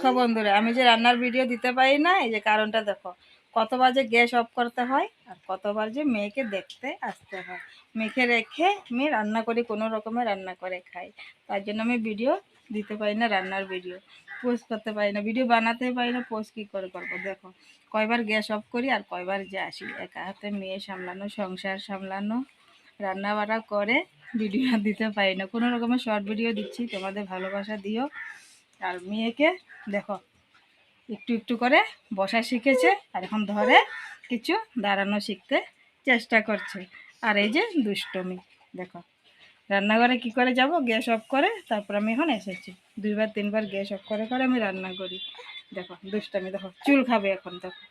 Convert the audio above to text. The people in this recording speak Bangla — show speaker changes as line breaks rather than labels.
দেখো বন্ধুরা, আমি যে রান্নার ভিডিও দিতে পারি না, এই যে কারণটা দেখো। কতবার যে গ্যাস অফ করতে হয় আর কতবার যে মেয়েকে দেখতে আসতে হয়। মেয়েকে রেখে আমি রান্না করি, কোনো রকমে রান্না করে খাই। তার জন্য আমি ভিডিও দিতে পারি না, রান্নার ভিডিও পোস্ট করতে পারি না, ভিডিও বানাতে পারি না। পোস্ট কী করে করবো দেখো। কয়বার গ্যাস অফ করি আর কয়বার যে আসি। একা হাতে মেয়ে সামলানো, সংসার সামলানো, রান্না বান্না করে ভিডিও দিতে পারি না। কোনো রকমের শর্ট ভিডিও দিচ্ছি, তোমাদের ভালোবাসা দিও। আর মেয়েকে দেখো একটু একটু করে বসা শিখেছে, আর এখন ধরে কিছু দাঁড়ানো শিখতে চেষ্টা করছে। আর এই যে দুষ্টমি দেখো, রান্নাঘরে কি করে যাব, গ্যাস অফ করে তারপর আমি এখন এসেছি। 2বার 3বার গ্যাস অফ করে করে আমি রান্না করি। দেখো দুষ্টামি, দেখো চুল খাবে এখন। দেখো